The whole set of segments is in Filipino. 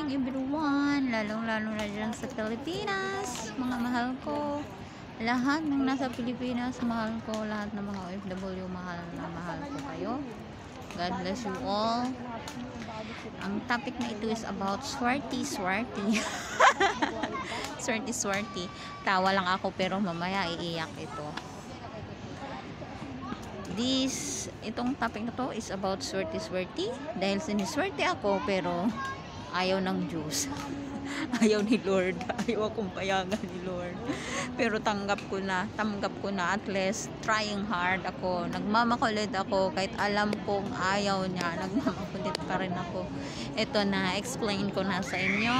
morning everyone, lalong-lalo na dyan sa Pilipinas, mga mahal ko. Lahat ng nasa Pilipinas, mahal ko. Lahat ng mga OFW, mahal na mahal ko kayo. God bless you all. Ang topic na ito is about swerte. Swerte. Tawa lang ako pero mamaya iiyak ito. Itong topic na to is about swerte dahil siniswerte ako pero ayaw ng Diyos. Ayaw ni Lord. Ayaw akong payagan ni Lord. Pero tanggap ko na at least trying hard ako. Nagmamakulit ako kahit alam kong ayaw niya. Nagmamakulit pa rin ako. Ito na, explain ko na sa inyo.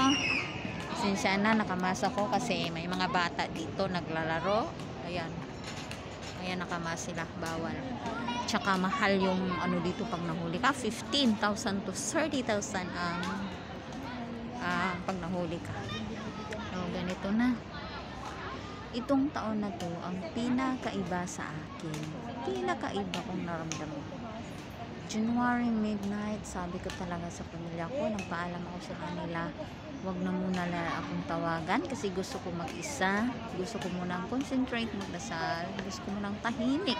Sinsya na, nakamasa ko kasi may mga bata dito naglalaro. Ayan, nakamas sila, bawal. Tsaka mahal yung ano dito pag nahuli ka, 15,000 to 30,000 ang pag nahuli ka. So, ganito na. Itong taon na to ang pinakaiba sa akin. Pinakaiba kong naramdaman. January midnight, sabi ko talaga sa pamilya ko, nagpaalam ako sa kanila, wag na muna akong tawagan kasi gusto ko mag-isa, gusto ko munang concentrate, magdasal, gusto ko munang tahimik.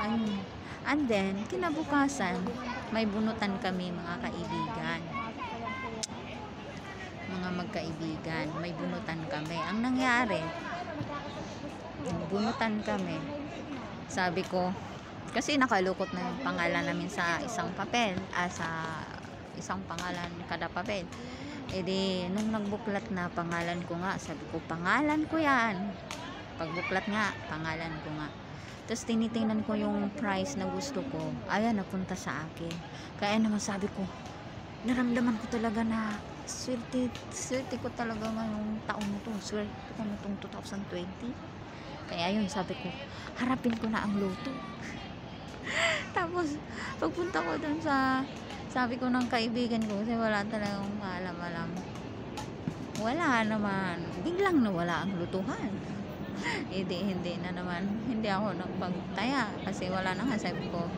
Ayun. And then, kinabukasan, may bunutan kami mga kaibigan. Mga magkaibigan, may bunutan kami. Ang nangyari, bunutan kami. Sabi ko, kasi nakalukot na yung pangalan namin sa isang papel, sa isang pangalan kada papel. E di, nung nagbuklat na pangalan ko nga, sabi ko, pangalan ko yan. Pagbuklat nga, pangalan ko nga. Tapos tinitingnan ko yung price na gusto ko. Ayan, napunta sa akin. Kaya naman sabi ko, naramdaman ko talaga na swerte ko talaga ngayong taon na to. Swerte ko na itong 2020. Kaya yun, sabi ko, harapin ko na ang loto. Tapos, pagpunta ko dun sabi ko ng kaibigan ko, kasi wala talagang alam. Wala naman. Biglang nawala ang lutuhan. Hindi na naman. Hindi ako nagpagtaya. Kasi wala na nga, sabi ko.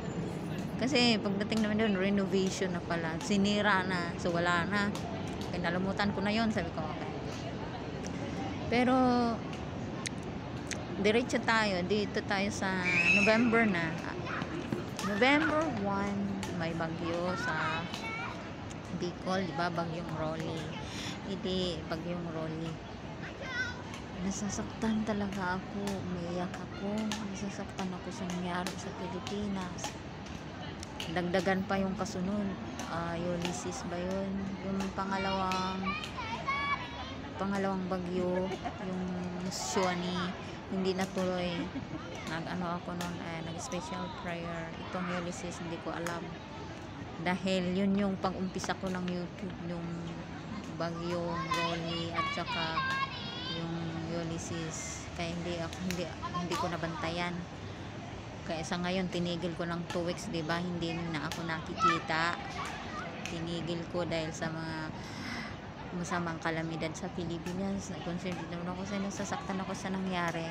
Kasi pagdating naman doon, renovation na pala. Sinira na. So, wala na. Kinalamutan ko na yon, sabi ko. Okay. Pero, diretso tayo. Dito tayo sa November na. November 1, may bagyo sa Bicol, diba? Bagyong Rolly. Hindi, bagyong Rolly. Nasasaktan talaga ako. Umiyak ako. Nasasaktan ako sa nangyari sa Pilipinas. Dagdagan pa yung kasunod. Ulysses ba yun? Yung pangalawang bagyo, yung Sioni, hindi natuloy. Ako noon, nag-special prayer. Itong Ulysses, hindi ko alam. Dahil yun yung pag-umpisa ko ng YouTube, yung bagyong Rolly at saka yung Ulysses. Kaya hindi ko nabantayan. Kaya sa ngayon, tinigil ko ng 2 weeks, diba? Hindi na ako nakikita. Tinigil ko dahil sa mga masamang kalamidad sa Pilipinas. Concentrate naman ako sa nasasaktan ako sa nangyari.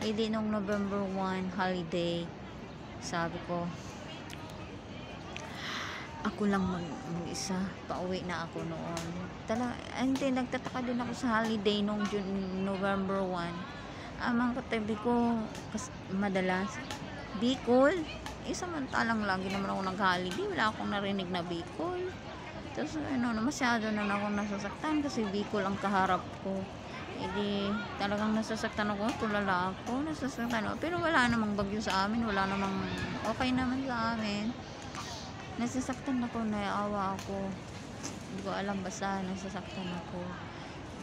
Di nung November 1 holiday, sabi ko, ako lang mag-isa. Pauwi na ako noon. Hindi, nagtataka din ako sa holiday nung November 1. Ang katabi ko, madalas, Bicol. Samantalang lagi naman ako nag-holiday. Wala akong narinig na Bicol. Tapos masyado na akong nasasaktan kasi Bicol ang kaharap ko. Talagang nasasaktan ako, tulala ako, nasasaktan ako. Pero wala namang bagyo sa amin, wala namang okay naman sa amin. Nasasaktan ako, naiawa ako. Hindi ko alam, basta nasasaktan ako.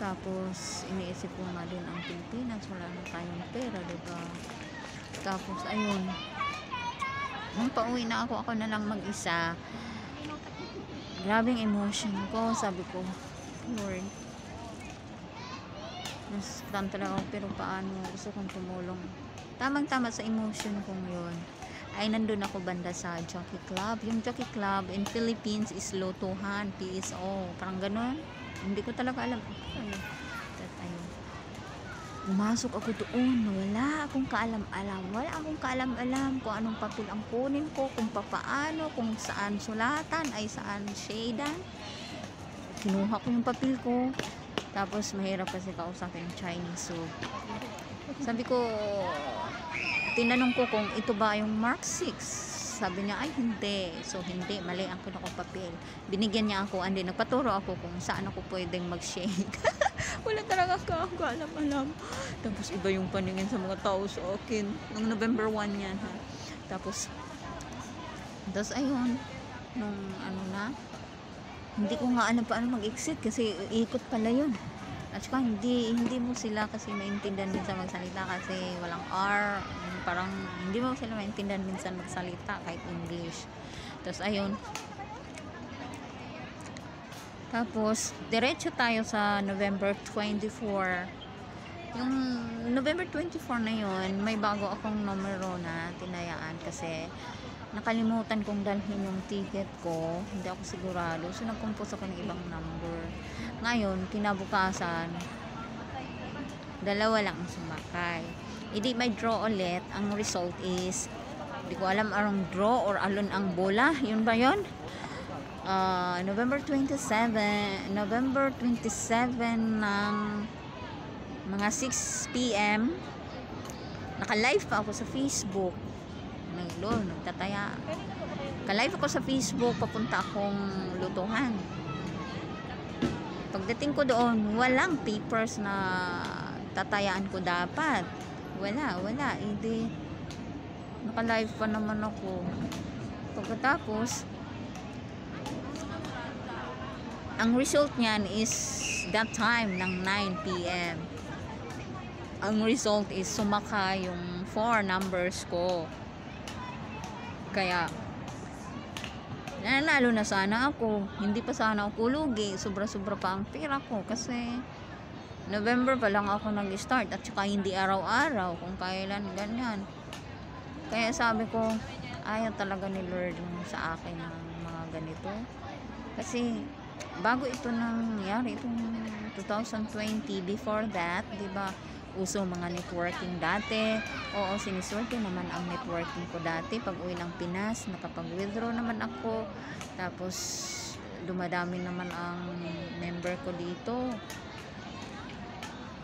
Tapos iniisip ko nga din ang Pilipinas, wala na tayong pera, diba? Tapos ayun, nung pauwi na ako na lang mag-isa. Grabing emotion ko, sabi ko, Lord, nasaktan talaga ako, pero paano, gusto kong tumulong. Tamang-tama sa emotion kong yun, ay nandun ako banda sa Jockey Club. Yung Jockey Club in Philippines is Lotohan, PSO, parang ganun. Hindi ko talaga alam. Umasok ako doon, wala akong kaalam-alam kung anong papel ang kunin ko, kung papaano, kung saan sulatan, ay saan shadean. kinuha ko yung papel ko. Tapos mahirap kasi kausapin ng Chinese. So sabi ko, tinanong ko kung ito ba yung Mark 6. Sabi niya, ay hindi. So hindi, mali ang kinuha kong papel. Binigyan niya ako, and then nagpaturo ako kung saan ako pwedeng mag-shake. Wala talaga ako alam. Tapos iba yung paningin sa mga tao sa akin. Nung November 1 yan, ha. Tapos ayun, nung ano na, hindi ko nga alam paano mag-exit kasi ikot pala yun. At saka hindi mo sila kasi maintindihan minsan magsalita kasi walang R. Parang hindi mo sila maintindihan minsan magsalita kahit English. Tapos ayun. Tapos diretso tayo sa November 24. Yung November 24 na yun, may bago akong numero na tinayaan kasi nakalimutan kong dalhin yung ticket ko. Hindi ako sigurado. So nag-compose ako ng ibang number. Ngayon, kinabukasan, dalawa lang ang sumakay. Hindi may draw ulit. Ang result is, hindi ko alam anong draw or alon ang bola. Yun ba yun? November 27 ng mga 6 p.m. Naka-live pa ako sa Facebook. Nagtataya. Naka-live ako sa Facebook, papunta akong lutuhan. Pagdating ko doon, walang papers na tatayaan ko dapat. Wala. Hindi. Naka-live pa naman ako. Pagkatapos, ang result niyan is that time ng 9 p.m. Ang result is sumaka yung 4 numbers ko. Kaya nanalo na sana ako. Hindi pa sana ako lugi. Sobra-sobra pa ang pera ko kasi November pa lang ako nag-start at saka hindi araw-araw kung kailan ganyan. Kaya sabi ko, ayaw talaga ni Lord sa akin ng mga ganito. Kasi bago ito nangyari, itong 2020, before that, di ba, uso mga networking dati. Oo, siniswerte naman ang networking ko dati. Pag uwi ng Pinas, nakapag-withdraw naman ako. Tapos, dumadami naman ang member ko dito.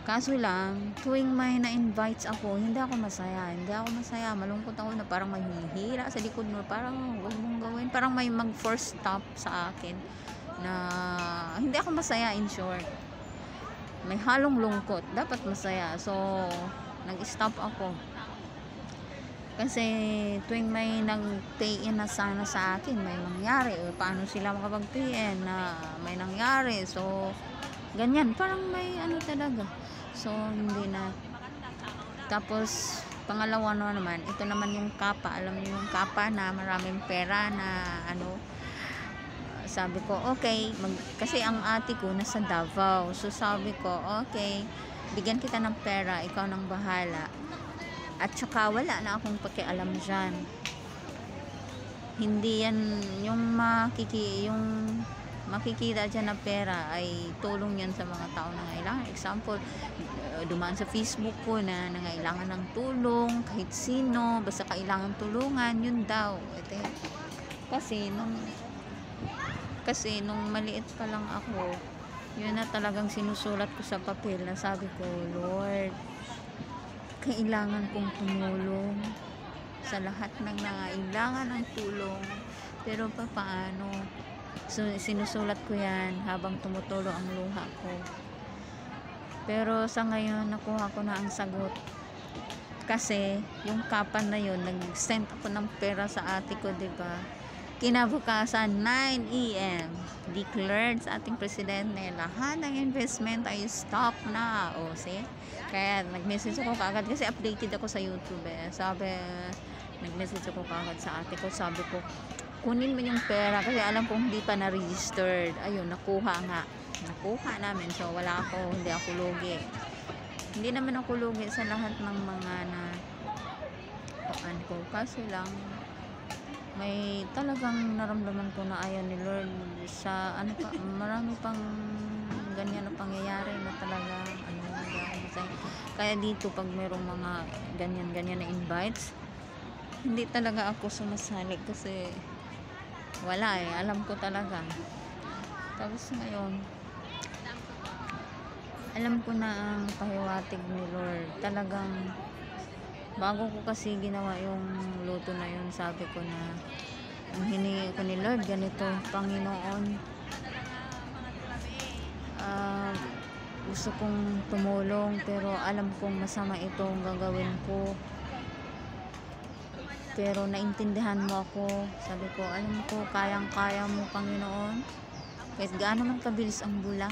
Kaso lang, tuwing may na-invites ako, hindi ako masaya. Malungkot ako na parang may humihira sa likod mo. Parang huwag mong gawin. Parang may mag-first stop sa akin na hindi ako masaya, in short. May halong lungkot. Dapat masaya. So, nag-stop ako. Kasi tuwing may nag-pay in na sana sa akin, may nangyari. Paano sila makapag-pay in na may nangyari? So, ganyan. Parang may ano talaga. So, hindi na. Tapos, pangalawa naman, ito naman yung kapa. Alam niyo yung kapa na maraming pera na ano. Sabi ko, okay, kasi ang ate ko nasa Davao. So sabi ko, okay, bigyan kita ng pera, ikaw nang bahala. At saka wala na akong pakialam dyan. Hindi yan, yung makikita dyan na pera ay tulong yan sa mga tao na ngailangan. Example, dumaan sa Facebook ko na nangailangan ng tulong, kahit sino, basta kailangan tulungan, yun daw. Ito, kasi nung maliit pa lang ako, yun na talagang sinusulat ko sa papel na sabi ko, Lord, kailangan kong tumulong sa lahat ng nangailangan ng tulong. Pero paano? So, sinusulat ko yan habang tumutulo ang luha ko. Pero sa ngayon, nakuha ko na ang sagot. Kasi, yung kapan na yun, nag-send ako ng pera sa ate ko, diba? Kinabukasan, 9 a.m. declared sa ating presidente, lahat ng investment ay stop na. O, see? Kaya nag-message ako kaagad kasi updated ako sa YouTube. Nag-message ako kaagad sa ate ko. Sabi ko, kunin mo yung pera kasi alam kong hindi pa na-registered. Ayun, nakuha namin. So, hindi ako lugi. Hindi naman ako lugi sa lahat ng mga ko. Kasi lang, may talagang naramdaman ko na ayaw ni Lord sa marami pang ganyan na pangyayari na talaga kaya dito pag mayroong mga ganyan na invites, hindi talaga ako sumasali kasi wala alam ko talaga. Tapos ngayon, alam ko na ang pahiwatig ni Lord. Talagang, bago ko kasi ginawa yung luto na yun, sabi ko na, ang hiningi ko ni Lord, ganito, Panginoon, gusto kong tumulong, pero alam kong masama itong gagawin ko. Pero naintindihan mo ako. Sabi ko, alam ko, kayang-kaya mo, Panginoon. Kahit gaano man kabilis ang bula,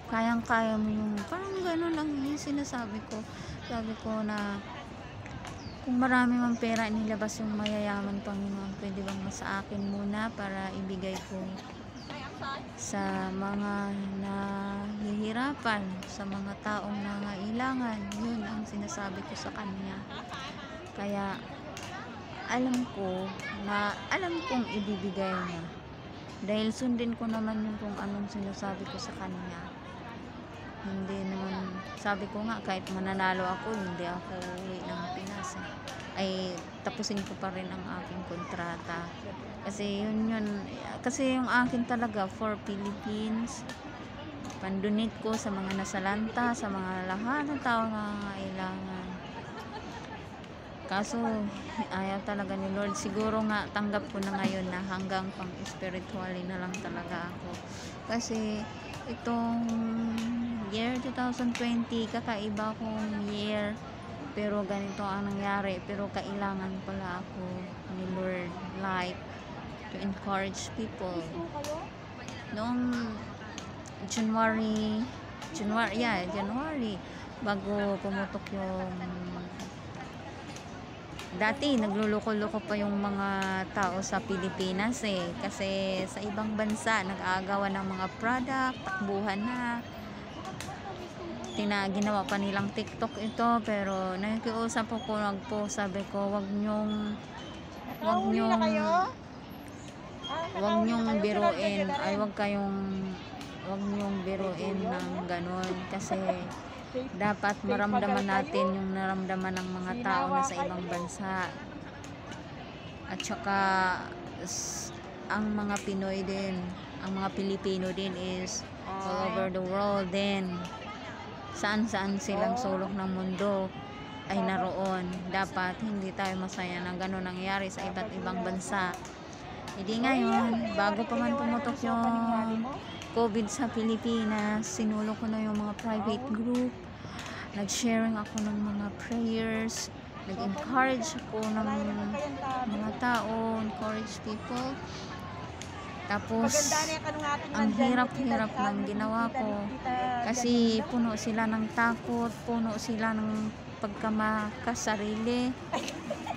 kayang-kaya mo yung, parang gano'n lang yung sinasabi ko. Sabi ko na, kung marami mang pera inilabas yung mayayaman, Panginoon, pwede bang sa akin muna para ibigay ko sa mga nahihirapan, sa mga taong nangailangan. Yun ang sinasabi ko sa kanya. Kaya alam kong ibibigay niya, dahil sundin ko naman yung kung anong sinasabi ko sa kanya. Hindi naman, sabi ko nga, kahit mananalo ako, hindi ako uwi ng Pinas ay tapusin ko pa rin ang aking kontrata, kasi kasi yung akin talaga for Philippines, pandunit ko sa mga nasalanta, sa mga lahat ng tao na nangailangan. Kaso ayaw talaga ni Lord. Siguro nga tanggap ko na ngayon na hanggang pang spiritually na lang talaga ako, kasi itong year 2020 kakaiba kong year, pero ganito ang nangyari. Pero kailangan pala ako ni Lord, like to encourage people. Noong January, bago pumutok yung, dati nagluloko-loko pa yung mga tao sa Pilipinas kasi sa ibang bansa nag-aagawan ng mga product, takbuhan na, ginawa pa nilang TikTok ito. Pero nakikiusap ako, nagpo, sabi ko, wag nyong biruin, ay wag nyong biruin ng ganon, kasi dapat maramdaman natin yung naramdaman ng mga tao na sa ibang bansa. At saka ang mga Pinoy din, ang mga Pilipino din is all over the world din. Saan-saan silang sulok ng mundo ay naroon. Dapat hindi tayo masaya na gano'n nangyari sa iba't ibang bansa. Hindi ngayon, bago pa man pumutok yung COVID sa Pilipinas, sinulong ko na yung mga private group, nag-sharing ako ng mga prayers, nag-encourage ako ng mga tao, encourage people. Tapos ang hirap-hirap ng ginawa ko, kasi puno sila ng takot, puno sila ng pagkamakasarili,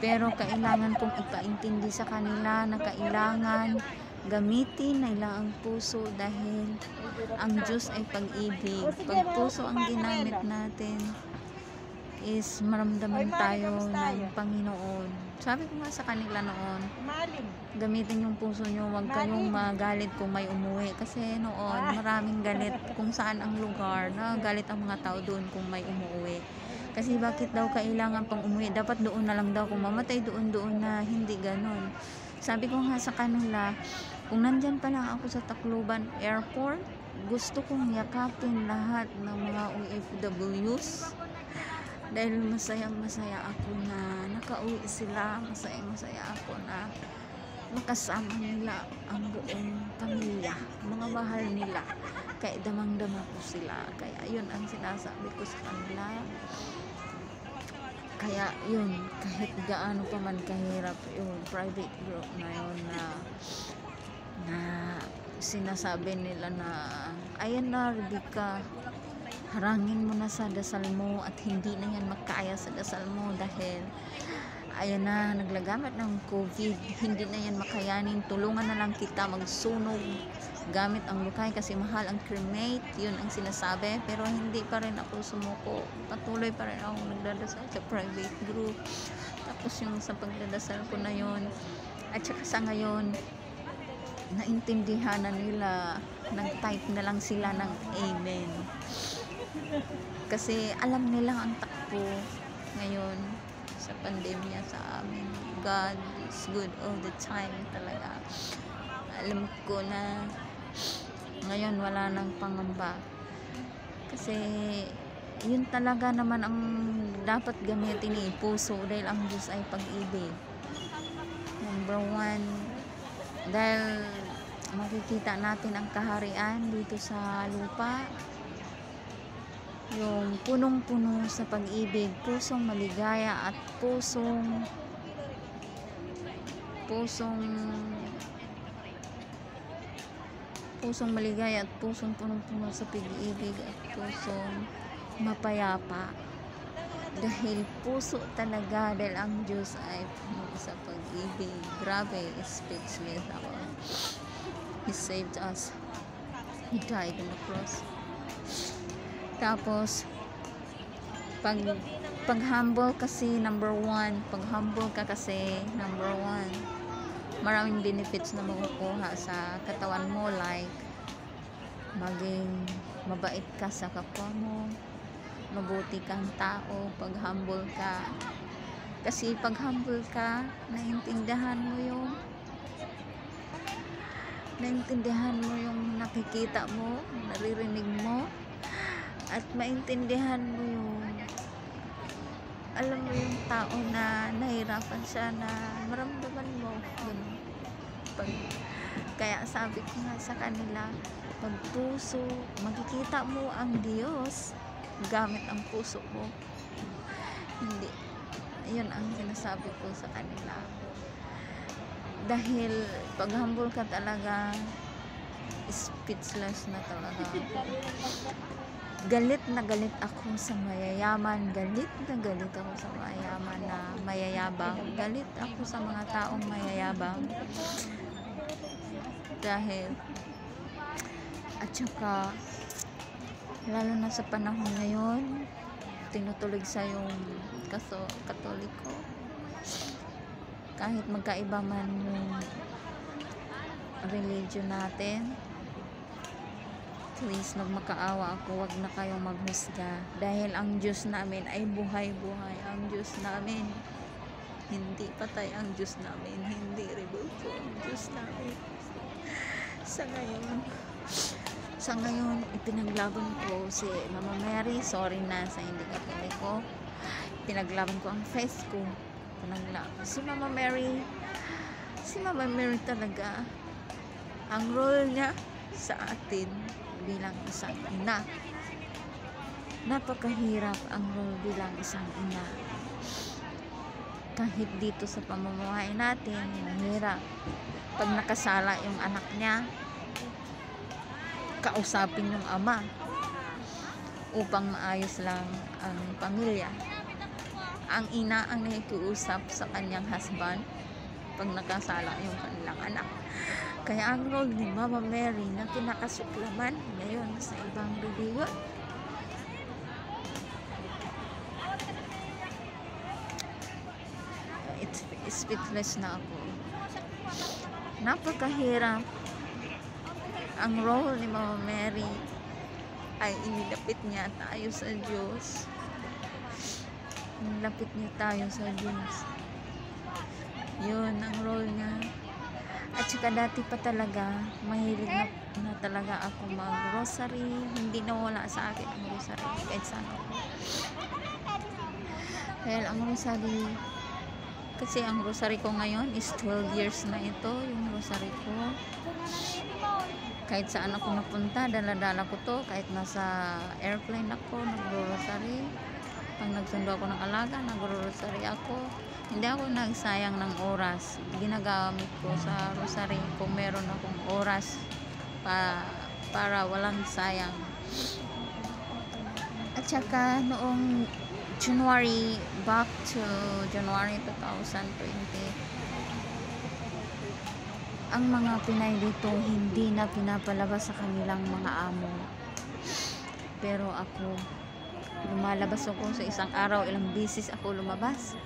pero kailangan kong ipaintindi sa kanila na kailangan gamitin nila ang puso, dahil ang Diyos ay pag-ibig. Pag puso ang ginamit natin is maramdaman tayo ng Panginoon. Sabi ko nga sa kanila noon, gamitin yung puso nyo, huwag kayong magalit kung may umuwi, kasi noon maraming galit kung saan ang lugar, na galit ang mga tao doon kung may umuwi. Kasi bakit daw kailangan pang umuwi, dapat doon na lang daw, kung mamatay doon na, hindi ganon. Sabi ko nga sa kanila, kung nandyan pa lang ako sa Tacloban Airport, gusto kong yakapin lahat ng mga OFWs, dahil masaya ako na nakauwi sila, masaya ako na makasama nila ang buong pamilya, mga mahal nila, kaya damang-dama ko sila. Kaya yun ang sinasabi ko sa kanila. Kaya yun, kahit gaano pa man kahirap yung private group na yun, na sinasabi nila na, ayan na Rebecca, harangin mo na sa dasal mo, at hindi na yan makaya sa dasal mo, dahil ayan na, naglagamit ng COVID, hindi na yan makayanin, tulungan na lang kita magsunog gamit ang lukay, kasi mahal ang cremate. Yun ang sinasabi, pero hindi pa rin ako sumuko, patuloy pa rin ako nagdadasal sa private group. Tapos yung sa pagdadasal ko na yun, at saka sa ngayon, naintindihan na nila, nag-type na lang sila ng amen, kasi alam nilang ang takbo ngayon sa pandemya sa amin. God is good all the time talaga. Alam ko na Ngayon wala nang pangamba. Kasi yun talaga naman ang dapat gamitin ni puso, dahil ang Diyos ay pag-ibig. Number one, dahil makikita natin ang kaharian dito sa lupa, yung punong-puno sa pag-ibig, pusong maligaya at pusong maligaya at pusong punong-puno sa pag-ibig at pusong mapayapa. Dahil puso talaga, dahil ang Diyos ay puno sa pag-ibig. Grabe, speechless ako. He saved us. He died on the cross. Tapos pag humble kasi, number one, pag humble ka kasi, number one, maraming benefits na makukuha sa katawan mo, like maging mabait ka sa kapwa mo, mabuti kang tao pag humble ka. Kasi pag humble ka, naintindihan mo yung nakikita mo, naririnig mo, at maintindihan mo yung, alam mo yung tao na nahirapan siya, na maramdaman mo ganun. Kaya sabi ko nga sa kanila, pag puso, makikita mo ang Diyos gamit ang puso mo. Hindi, yun ang sinasabi ko sa kanila. Dahil pag humble ka talaga, speechless na talaga ako. Galit na galit ako sa mayayaman, galit na galit ako sa mayayaman na mayayabang, galit ako sa mga taong mayayabang. Dahil, at saka lalo na sa panahon ngayon, tinutulig sa yung Katoliko, kahit magkaiba man yung religion natin, please, magmakaawa ako, wag na kayong maghusga, dahil ang Diyos namin ay buhay-buhay. Ang Diyos namin hindi patay, ang Diyos namin hindi rebulto, ang Diyos namin sa ngayon ipinaglaban ko si Mama Mary. Sorry na sa hindi Katoliko, pinaglaban ko ang faith ko, si Mama Mary talaga, ang role niya sa atin bilang isang ina, napakahirap ang role bilang isang ina. Kahit dito sa pamumuhay natin, mahirap. Pag nakasala yung anak niya, kausapin yung ama upang maayos lang ang pamilya. Ang ina ang nakikiusap sa kanyang husband pag nakasala yung kanilang anak. Kaya ang role ni Mama Mary na kinakasuklaman ngayon sa ibang religion, it's speechless na ako. Napakahirap. Ang role ni Mama Mary ay inilapit niya tayo sa Diyos. Inilapit niya tayo sa Diyos. Yun ang role niya. At saka dati pa talaga, mahilig na talaga ako mag-rosary. Hindi nawala sa akin ang rosary kahit saan ako. Dahil ang rosary, kasi ang rosary ko ngayon is 12 years na ito, yung rosary ko. Kahit saan ako napunta, dala-dala ko to. Kahit nasa airplane ako, nagro-rosary. Pag nagsundo ako ng alaga, nagro-rosary ako. Hindi ako nagsayang ng oras. Ginagamit ko sa rosary kung meron akong oras para walang sayang. At saka noong January, back to January 2020, ang mga Pinay dito hindi na pinapalabas sa kanilang mga amo. Pero ako, lumalabas ako sa isang araw, ilang beses ako lumabas.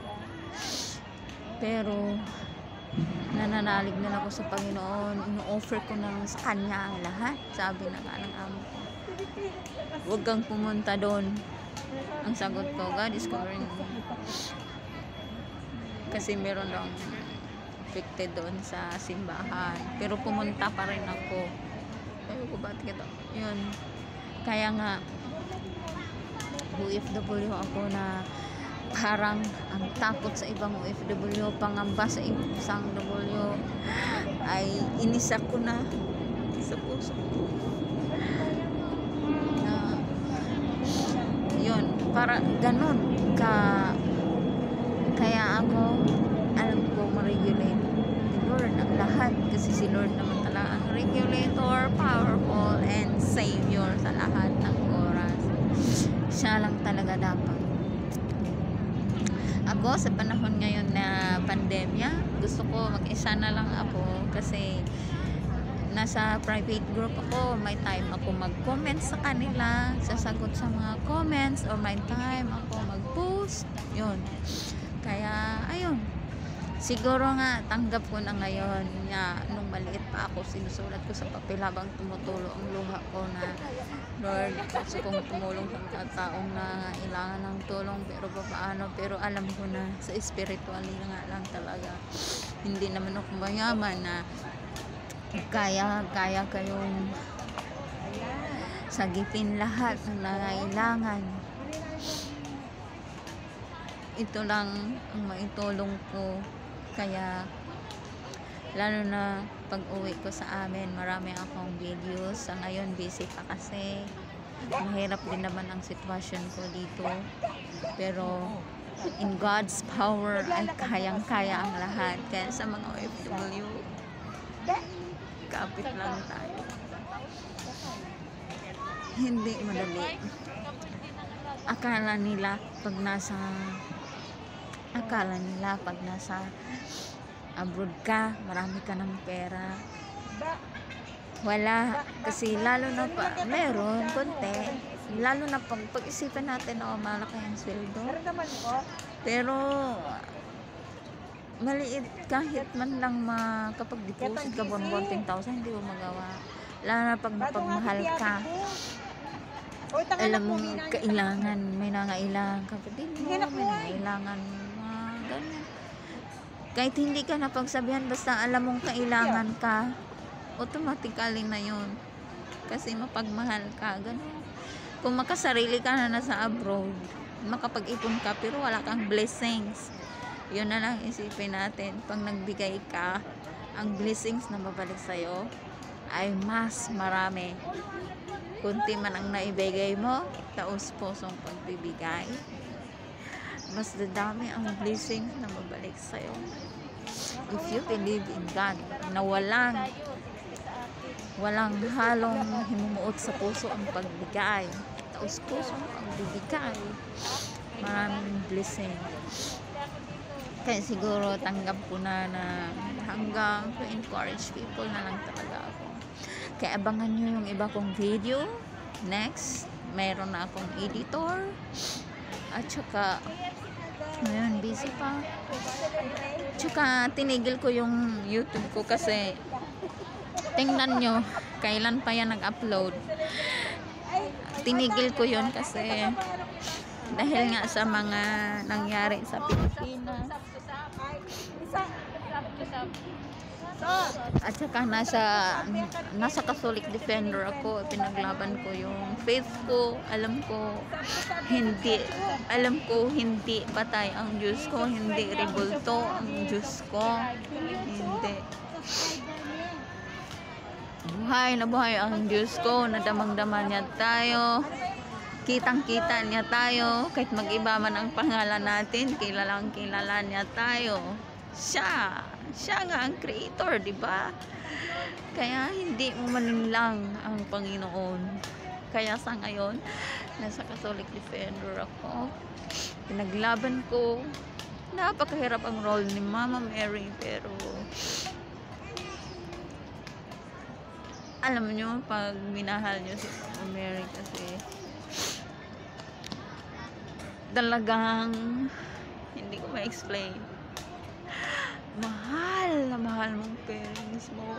Pero nananalig na ako sa Panginoon, ino-offer ko na sa Kanya ang lahat. Sabi na nga ng amo ko, huwag kang pumunta doon. Ang sagot ko, God is covering me. Kasi meron lang affected doon sa simbahan, pero pumunta pa rin ako Ayaw ko ba't kita. Yun. Kaya nga, OFW ako na parang ang takot sa ibang OFW, pangamba sa isang W ay inis ako na sa puso ko. Na, yun, para ganun ka. Kaya ako, alam ko ma-regulate ni Lord ang lahat, kasi si Lord naman talaga ang regulator, powerful, and savior sa lahat ng oras. Siya lang talaga dapat. Ako sa panahon ngayon na pandemya, gusto ko mag-isa na lang ako kasi nasa private group ako, may time ako mag-comment sa kanila, sasagot sa mga comments, or may time ako mag-post, yun. Kaya ayun, siguro nga tanggap ko na ngayon nga, nung maliit pa ako sinusulat ko sa papel habang tumutulo ang luha ko na, Lord, gusto kong tumulong sa mga taong na kailangan ng tulong, pero paano, pero alam ko na sa spiritual nga lang talaga, hindi naman ako mayaman na kaya kayong sagipin lahat ng nangailangan. Ito lang ang maitulong ko. Kaya lalo na pag uwi ko sa amin, marami akong videos. Sa ngayon busy pa kasi mahirap din naman ang sitwasyon ko dito, pero in God's power ay kayang-kaya ang lahat. Kaya sa mga OFW, kapit lang tayo. Hindi madali. Akala nila pag nasa abroad ka, marami ka ng pera. Wala. Kasi lalo na pa, meron, konti. Lalo na pag-isipan natin, malaki ang sweldo. Pero, maliit, kahit man lang makapag-deposit ka buwan-buwan 10,000, hindi mo magawa. Lalo na pag napagmahal ka. Alam mo, kailangan, may nangailangan kapatid mo, may nangailangan ganyan. Kahit hindi ka napagsabihan, basta alam mong kailangan ka, automatically na yun. Kasi mapagmahal ka, ganun. Kung makasarili ka na nasa abroad, makapag-ipon ka, pero wala kang blessings, yun na lang isipin natin. Pag nagbigay ka, ang blessings na babalik sa'yo ay mas marami. Kunti man ang naibigay mo, taos-pusong pagbibigay, mas dadami ang blessings na babalik sa'yo. If you believe in God, na walang halong himumuot sa puso ang pagbigay, taos-pusong pagbibigay, maraming blessing. Kaya siguro tanggap ko na hanggang to encourage people na lang talaga ako. Kaya abangan nyo yung iba kong video. Next, mayroon na akong editor. At saka, ngayon, busy pa. Tsaka, tinigil ko yung YouTube ko kasi tingnan nyo, kailan pa yan nag-upload. Tinigil ko yun kasi dahil nga sa mga nangyari sa Pilipinas. At saka nasa Catholic Defender ako, pinaglaban ko yung faith ko. Alam ko hindi patay ang Diyos ko, hindi rebulto ang Diyos ko, hindi. Buhay na buhay ang Diyos ko, nadamang-dama niya tayo, kitang-kita niya tayo, kahit mag-iba man ang pangalan natin, kilalang kilala niya tayo. Siya nga ang creator, di ba? Kaya hindi mo malinlang ang Panginoon. Kaya sa ngayon, nasa Catholic Defender ako. Pinaglaban ko. Napakahirap ang role ni Mama Mary, pero alam nyo, pag minahal nyo si Mama Mary kasi talagang hindi ko ma-explain. Mahal na mahal mong parents mo.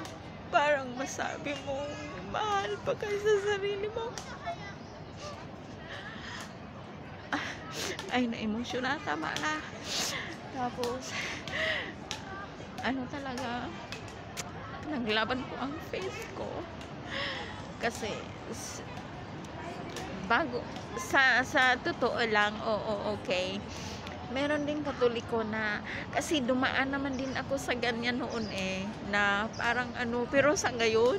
Parang masabi mo, mahal pa kayo sa sarili mo. Ay, na-emotion na, tama na. Tapos, talaga, naglaban ko ang faith ko. Kasi bago sa totoo lang, oo, okay. Meron din Katoliko na, kasi dumaan naman din ako sa ganyan noon na parang ano, pero sa ngayon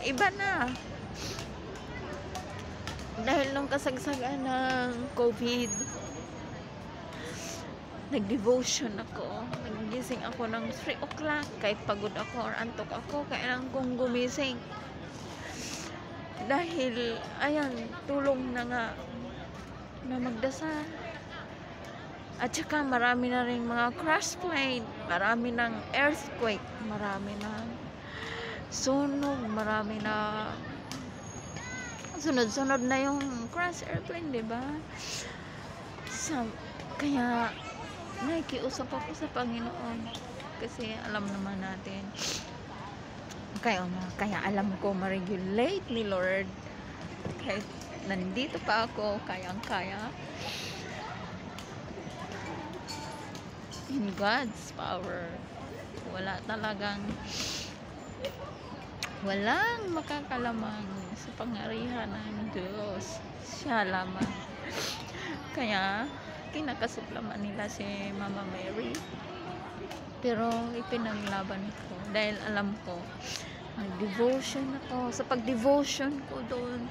iba na. Dahil nung kasagsagan ng COVID, nag-devotion ako. Nagising ako ng 3 o'clock kahit pagod ako or antok ako, kailangan kong gumising. Dahil, ayan, tulong na nga na magdasal. At saka marami na rin mga crash plane, marami ng earthquake, marami ng sunog, marami na sunod-sunod na yung crash airplane, diba? Kaya nakikiusap ako sa Panginoon kasi alam naman natin, kaya alam ko ma-regulate ni Lord kahit nandito pa ako, kayang-kaya. In God's power, walang makakalamang sa pangyarihan ng Diyos. Siya lamang. Kaya kinakasuplaman nila si Mama Mary, pero ipinaglaban ko dahil alam ko nag-devotion ako. Sa pag-devotion ko doon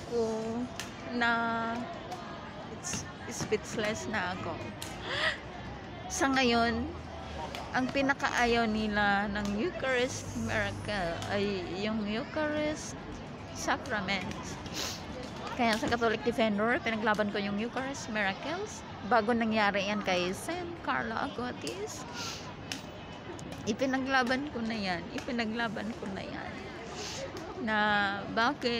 ko na speechless na ako. Sa ngayon, ang pinakaayaw nila ng Eucharist miracle ay yung Eucharist sacrament. Kaya sa Catholic Defender, pinaglaban ko yung Eucharist miracles. Bago nangyari yan kay Saint Carla Agotis, ipinaglaban ko na yan. Na bakit